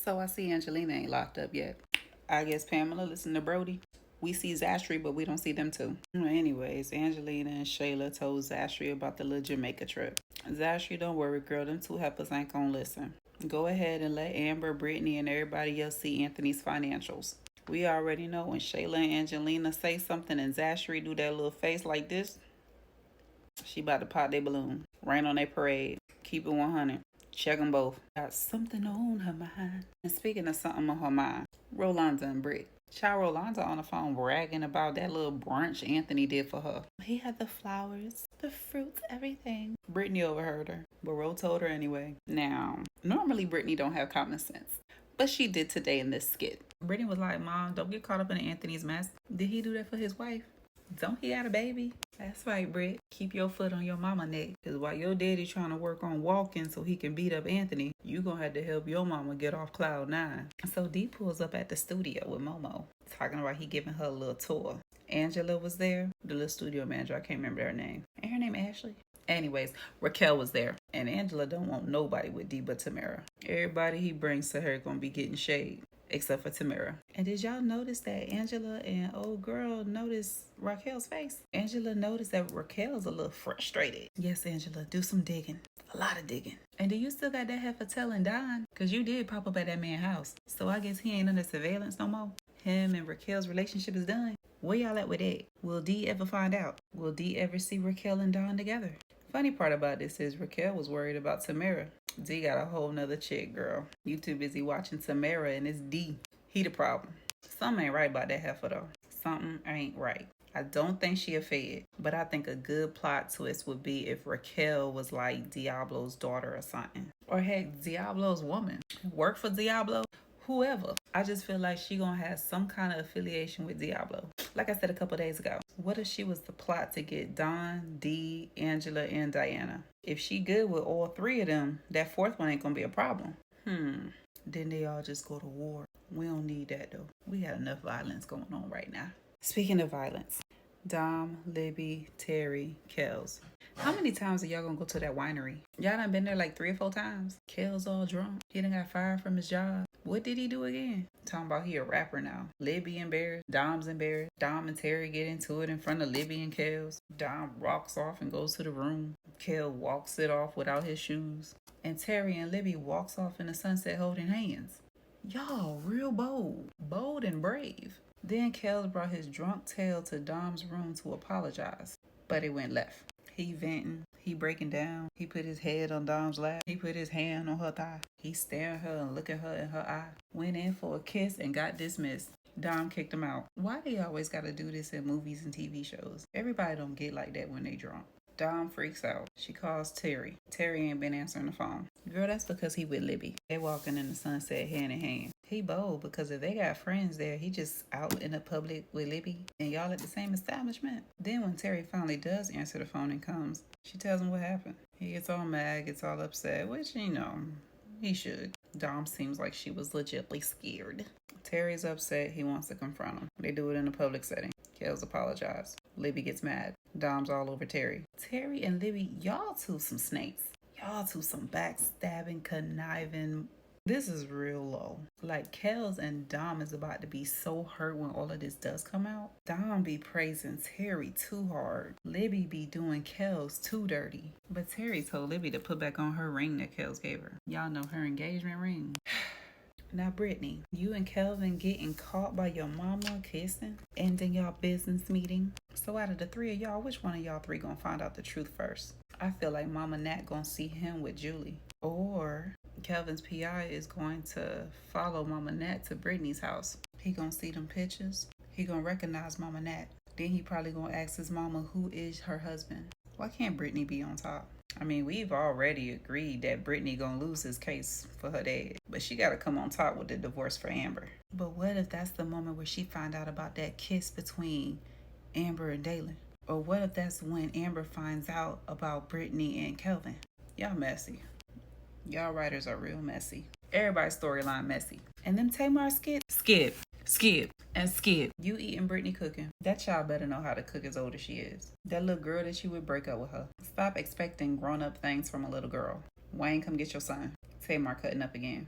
So I see Angelina ain't locked up yet. I guess Pamela listened to Brody. We see Zastri, but we don't see them too. Anyways, Angelina and Shayla told Zastri about the little Jamaica trip. Zastri, don't worry, girl. Them two heifers ain't gonna listen. Go ahead and let Amber, Brittany, and everybody else see Anthony's financials. We already know when Shayla and Angelina say something and Zastri do that little face like this, she about to pop their balloon. Rain on their parade. Keep it 100. Check them both. Got something on her mind. And speaking of something on her mind, Rolanda and Britt. Child Rolanda on the phone bragging about that little brunch Anthony did for her. He had the flowers, the fruits, everything. Brittany overheard her, but Ro told her anyway. Now, normally Brittany don't have common sense, but she did today in this skit. Brittany was like, Mom, don't get caught up in Anthony's mess. Did he do that for his wife? Don't he have a baby? That's right, Britt. Keep your foot on your mama neck. Because while your daddy trying to work on walking so he can beat up Anthony, you going to have to help your mama get off cloud 9. So Dee pulls up at the studio with Momo, talking about he giving her a little tour. Angela was there, the little studio manager. I can't remember her name. And her name Ashley? Anyways, Raquel was there. And Angela don't want nobody with Dee but Tamara. Everybody he brings to her going to be getting shade. Except for Tamara. And did y'all notice that Angela and old girl noticed Raquel's face? Angela noticed that Raquel's a little frustrated. Yes, Angela, do some digging. A lot of digging. And do you still got that heifer telling Don? Because you did pop up at that man's house. So I guess he ain't under surveillance no more. Him and Raquel's relationship is done. Where y'all at with that? Will Dee ever find out? Will Dee ever see Raquel and Don together? Funny part about this is Raquel was worried about Tamara. Dee got a whole nother chick, girl. You too busy watching Tamara and it's Dee. He the problem. Something ain't right about that heifer though. Something ain't right. I don't think she a fed, but I think a good plot twist would be if Raquel was like Diablo's daughter or something. Or heck, Diablo's woman. Work for Diablo? Whoever. I just feel like she gonna have some kind of affiliation with Diablo. Like I said a couple days ago, what if she was the plot to get Don, Dee, Angela, and Diana? If she good with all three of them, that fourth one ain't gonna be a problem. Then they all just go to war. We don't need that though. We got enough violence going on right now. Speaking of violence, Dom, Libby, Terry, Kels. How many times are y'all gonna go to that winery? Y'all done been there like 3 or 4 times. Kels all drunk. He done got fired from his job. What did he do again? Talking about he a rapper now. Libby embarrassed. Dom's embarrassed. Dom and Terry get into it in front of Libby and Kels. Dom rocks off and goes to the room. Kel walks it off without his shoes. And Terry and Libby walks off in the sunset holding hands. Y'all real bold. Bold and brave. Then Kels brought his drunk tail to Dom's room to apologize. But it went left. He venting. He breaking down. He put his head on Dom's lap. He put his hand on her thigh. He staring her and looking her in her eye. Went in for a kiss and got dismissed. Dom kicked him out. Why they always gotta do this in movies and TV shows? Everybody don't get like that when they drunk. Dom freaks out. She calls Terry. Terry ain't been answering the phone. Girl, that's because he with Libby. They walking in the sunset hand in hand. He bold because if they got friends there, he just out in the public with Libby and y'all at the same establishment. Then when Terry finally does answer the phone and comes, she tells him what happened. He gets all mad, gets all upset, which, you know, he should. Dom seems like she was legitly scared. Terry's upset. He wants to confront him. They do it in a public setting. Kels apologizes. Libby gets mad. Dom's all over Terry. Terry and Libby, y'all two some snakes. Y'all two some backstabbing, conniving. This is real low. Like, Kels and Dom is about to be so hurt when all of this does come out. Dom be praising Terry too hard. Libby be doing Kels too dirty. But Terry told Libby to put back on her ring that Kels gave her. Y'all know her engagement ring. Now, Brittany, you and Kelvin getting caught by your mama kissing, ending y'all business meeting. So out of the 3 of y'all, which one of y'all 3 gonna find out the truth first? I feel like Mama Nat gonna see him with Julie. Or Kelvin's PI is going to follow Mama Nat to Brittany's house. He gonna see them pictures. He gonna recognize Mama Nat. Then he probably gonna ask his mama who is her husband. Why can't Brittany be on top? I mean, we've already agreed that Brittany gonna lose his case for her dad, but she gotta come on top with the divorce for Amber. But what if that's the moment where she find out about that kiss between Amber and Dalen? Or what if that's when Amber finds out about Brittany and Kelvin? Y'all messy. Y'all writers are real messy. Everybody's storyline messy. And them Tamar skip, and skip. You eating Brittany cooking. That child better know how to cook as old as she is. That little girl that you would break up with her. Stop expecting grown-up things from a little girl. Wayne, come get your son. Tamar cutting up again.